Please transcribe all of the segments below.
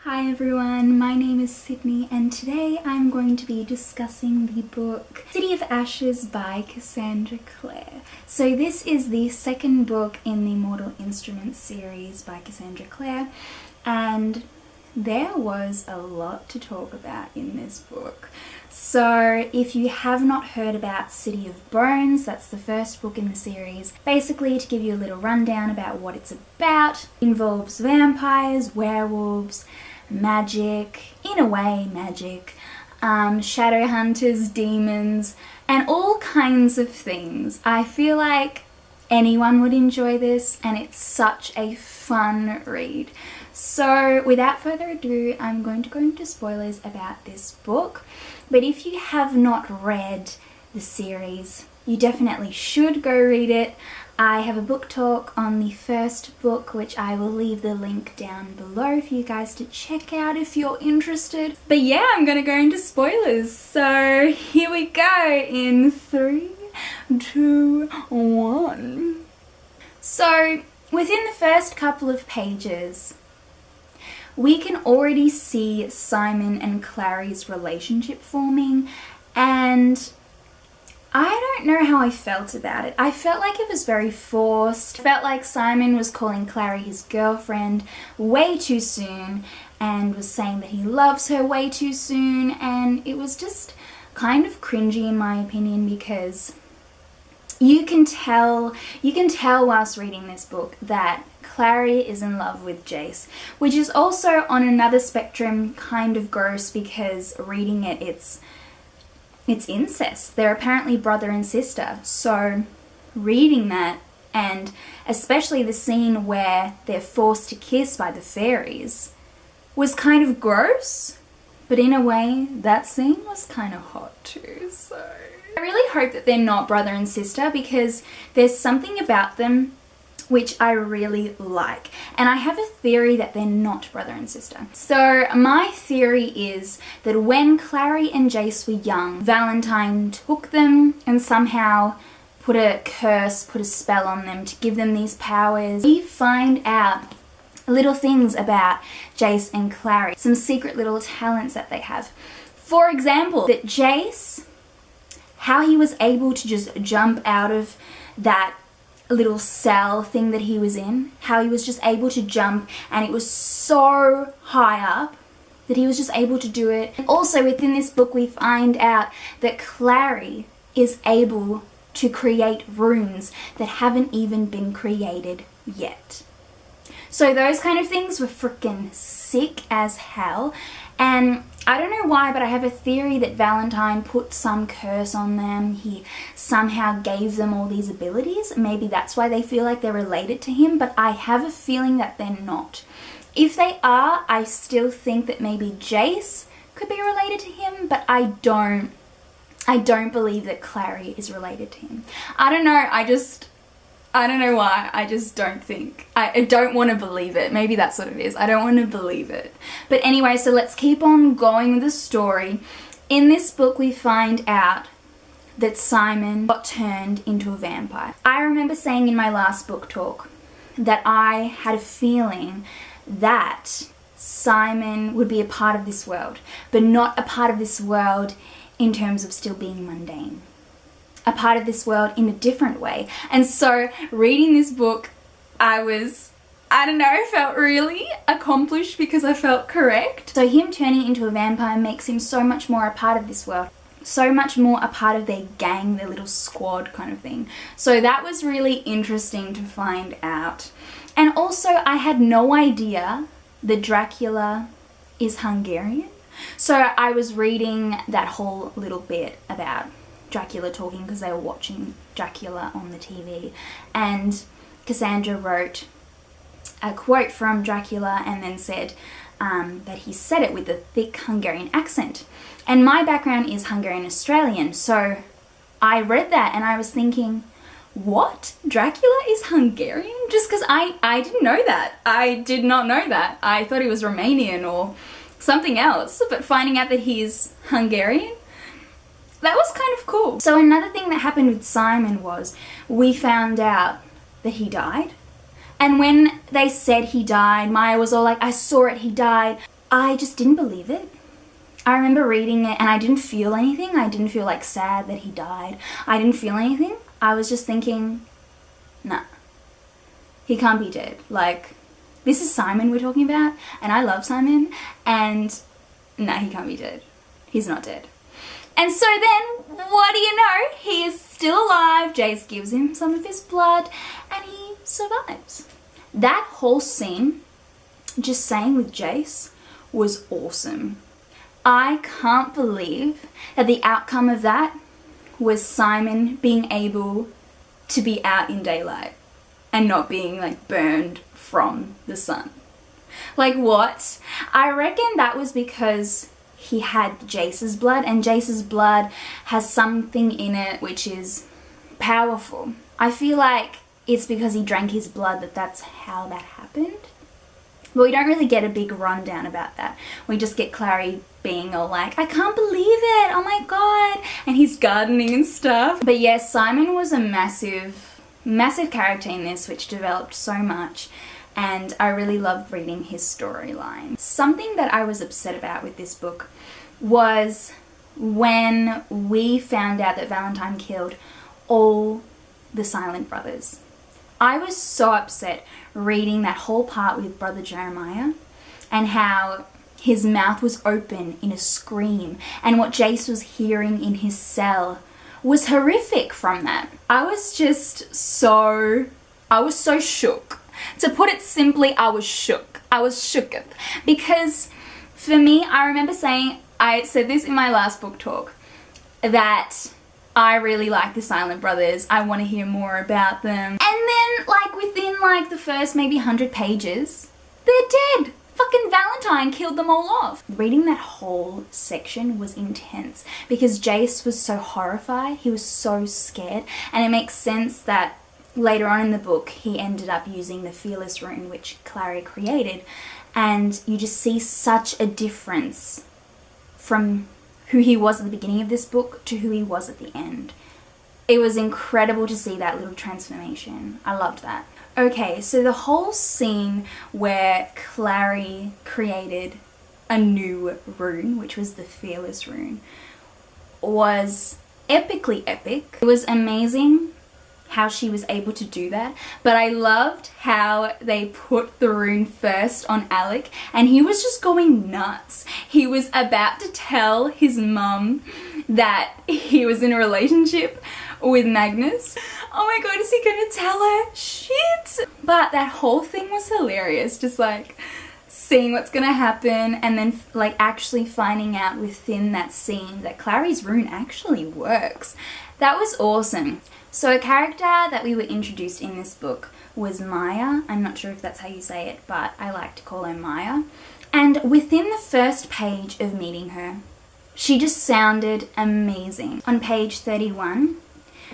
Hi everyone, my name is Sydney and today I'm going to be discussing the book City of Ashes by Cassandra Clare. So this is the second book in the Mortal Instruments series by Cassandra Clare, and there was a lot to talk about in this book. So if you have not heard about City of Bones, that's the first book in the series. Basically, to give you a little rundown about what it's about, it involves vampires, werewolves, magic, in a way magic, shadow hunters, demons, and all kinds of things. I feel like anyone would enjoy this and it's such a fun read. So without further ado, I'm going to go into spoilers about this book. But if you have not read the series, you definitely should go read it. I have a book talk on the first book, which I will leave the link down below for you guys to check out if you're interested. But yeah, I'm going to go into spoilers. So here we go in 3, 2, 1. So within the first couple of pages, we can already see Simon and Clary's relationship forming, and I don't know how I felt about it. I felt like it was very forced. I felt like Simon was calling Clary his girlfriend way too soon and was saying that he loves her way too soon, and it was just kind of cringy in my opinion, because you can tell whilst reading this book that Clary is in love with Jace, which is also on another spectrum kind of gross, because reading it, it's incest. They're apparently brother and sister. So reading that, and especially the scene where they're forced to kiss by the fairies, was kind of gross, but in a way that scene was kind of hot too. So I really hope that they're not brother and sister, because there's something about them which I really like, and I have a theory that they're not brother and sister. So my theory is that when Clary and Jace were young, Valentine took them and somehow put a curse, put a spell on them to give them these powers. We find out little things about Jace and Clary, some secret little talents that they have. For example, that Jace, how he was able to just jump out of that little cell thing that he was in, how he was just able to jump, and it was so high up that he was just able to do it. And also within this book we find out that Clary is able to create runes that haven't even been created yet. So those kind of things were freaking sick as hell, and I don't know why, but I have a theory that Valentine put some curse on them. He somehow gave them all these abilities. Maybe that's why they feel like they're related to him, but I have a feeling that they're not. If they are, I still think that maybe Jace could be related to him, but I don't believe that Clary is related to him. I don't know, I don't know why, I just don't think. I don't want to believe it. Maybe that's what it is. I don't want to believe it. But anyway, so let's keep on going with the story. In this book we find out that Simon got turned into a vampire. I remember saying in my last book talk that I had a feeling that Simon would be a part of this world, but not a part of this world in terms of still being mundane. A part of this world in a different way. And so reading this book, I don't know, felt really accomplished because I felt correct. So him turning into a vampire makes him so much more a part of this world, so much more a part of their gang, their little squad kind of thing. So that was really interesting to find out. And also I had no idea that Dracula is Hungarian. So I was reading that whole little bit about Dracula talking, because they were watching Dracula on the TV, and Cassandra wrote a quote from Dracula and then said that he said it with a thick Hungarian accent. And my background is Hungarian Australian, so I read that and I was thinking, what? Dracula is Hungarian? Just because I didn't know that. I did not know that. I thought he was Romanian or something else, but finding out that he's Hungarian, that was kind of cool. So another thing that happened with Simon was we found out that he died. And when they said he died, Maya was all like, I saw it, he died. I just didn't believe it. I remember reading it and I didn't feel anything. I didn't feel like sad that he died. I didn't feel anything. I was just thinking, nah, he can't be dead. Like, this is Simon we're talking about, and I love Simon, and nah, he can't be dead. He's not dead. And so then, what do you know? He is still alive. Jace gives him some of his blood, and he survives. That whole scene, just saying with Jace, was awesome. I can't believe that the outcome of that was Simon being able to be out in daylight and not being like burned from the sun. Like, what? I reckon that was because he had Jace's blood, and Jace's blood has something in it which is powerful. I feel like it's because he drank his blood that's how that happened. But we don't really get a big rundown about that. We just get Clary being all like, I can't believe it, oh my god, and he's gardening and stuff. But yes, Simon was a massive character in this, which developed so much, and I really loved reading his storyline. Something that I was upset about with this book was when we found out that Valentine killed all the Silent brothers. I was so upset reading that whole part with Brother Jeremiah and how his mouth was open in a scream, and what Jace was hearing in his cell was horrific from that. I was so shook. To put it simply, I was shook. I was shooketh. Because for me, I remember saying, I said this in my last book talk, that I really like the Silent brothers. I want to hear more about them. And then, like, within like the first maybe 100 pages, they're dead. Fucking Valentine killed them all off. Reading that whole section was intense because Jace was so horrified. He was so scared, and it makes sense that later on in the book he ended up using the Fearless rune, which Clary created, and you just see such a difference from who he was at the beginning of this book to who he was at the end. It was incredible to see that little transformation. I loved that. Okay, so the whole scene where Clary created a new rune, which was the Fearless rune, was epically epic. It was amazing how she was able to do that, but I loved how they put the rune first on Alec, and he was just going nuts. He was about to tell his mum that he was in a relationship with Magnus. Oh my god, is he gonna tell her? Shit! But that whole thing was hilarious, just like seeing what's gonna happen and then like actually finding out within that scene that Clary's rune actually works. That was awesome. So a character that we were introduced in this book was Maya. I'm not sure if that's how you say it, but I like to call her Maya. And within the first page of meeting her, she just sounded amazing. On page 31,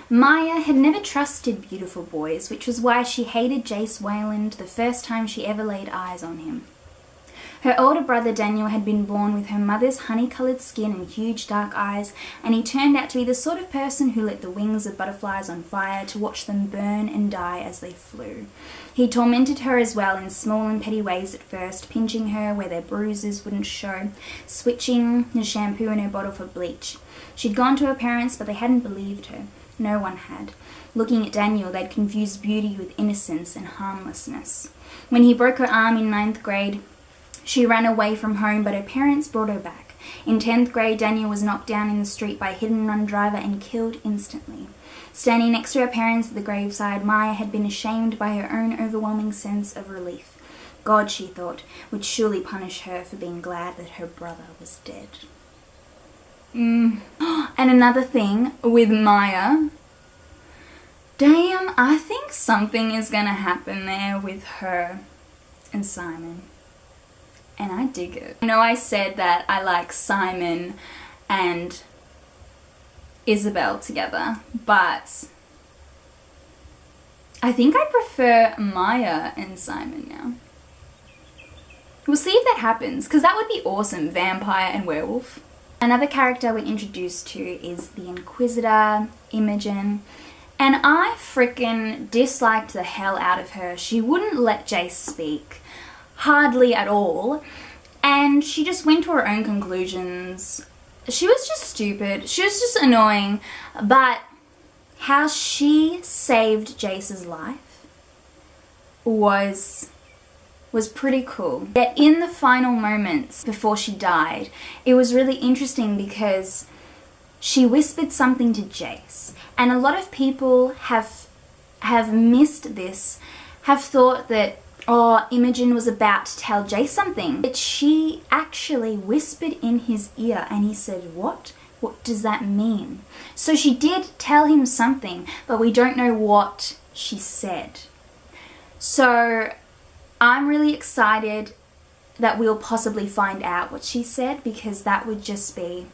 Maya had never trusted beautiful boys, which was why she hated Jace Wayland the first time she ever laid eyes on him. Her older brother Daniel had been born with her mother's honey-coloured skin and huge dark eyes, and he turned out to be the sort of person who lit the wings of butterflies on fire to watch them burn and die as they flew. He tormented her as well in small and petty ways at first, pinching her where their bruises wouldn't show, switching the shampoo in her bottle for bleach. She'd gone to her parents, but they hadn't believed her. No one had. Looking at Daniel, they'd confused beauty with innocence and harmlessness. When he broke her arm in 9th grade, she ran away from home, but her parents brought her back. In 10th grade, Daniel was knocked down in the street by a hit-and-run driver and killed instantly. Standing next to her parents at the graveside, Maya had been ashamed by her own overwhelming sense of relief. God, she thought, would surely punish her for being glad that her brother was dead. And another thing with Maya, damn, I think something is gonna happen there with her and Simon. And I dig it. I know I said that I like Simon and Isabel together, but I think I prefer Maya and Simon now. We'll see if that happens, because that would be awesome, vampire and werewolf. Another character we're introduced to is the Inquisitor, Imogen, and I frickin' disliked the hell out of her. She wouldn't let Jace speak. Hardly at all. and she just went to her own conclusions. She was just stupid. She was just annoying. But how she saved Jace's life was pretty cool. Yet in the final moments before she died, it was really interesting because she whispered something to Jace. And a lot of people have missed this, have thought that, oh, Imogen was about to tell Jace something. But she actually whispered in his ear and he said, what? What does that mean? So she did tell him something, but we don't know what she said. So I'm really excited that we'll possibly find out what she said, because that would just be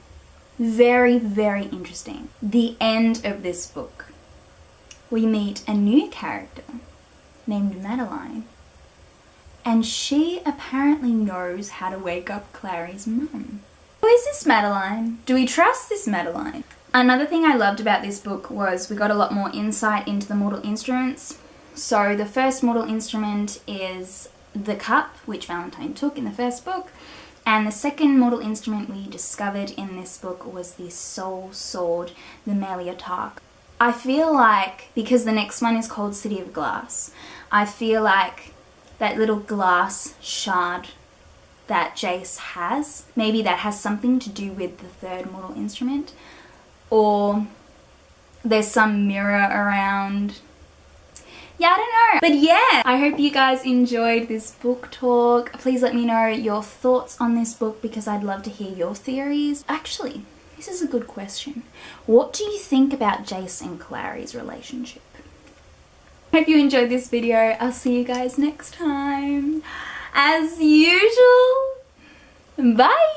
very, very interesting. The end of this book, we meet a new character named Madeline, and she apparently knows how to wake up Clary's mum. Who is this Madeline? Do we trust this Madeline? Another thing I loved about this book was we got a lot more insight into the mortal instruments. So the first mortal instrument is the cup, which Valentine took in the first book. And the second mortal instrument we discovered in this book was the soul sword, the Meliatark. I feel like, because the next one is called City of Glass, I feel like that little glass shard that Jace has, maybe that has something to do with the third mortal instrument, or there's some mirror around. Yeah, I don't know. But yeah, I hope you guys enjoyed this book talk. Please let me know your thoughts on this book, because I'd love to hear your theories. Actually, this is a good question. What do you think about Jace and Clary's relationship? Hope you enjoyed this video. I'll see you guys next time. As usual, bye!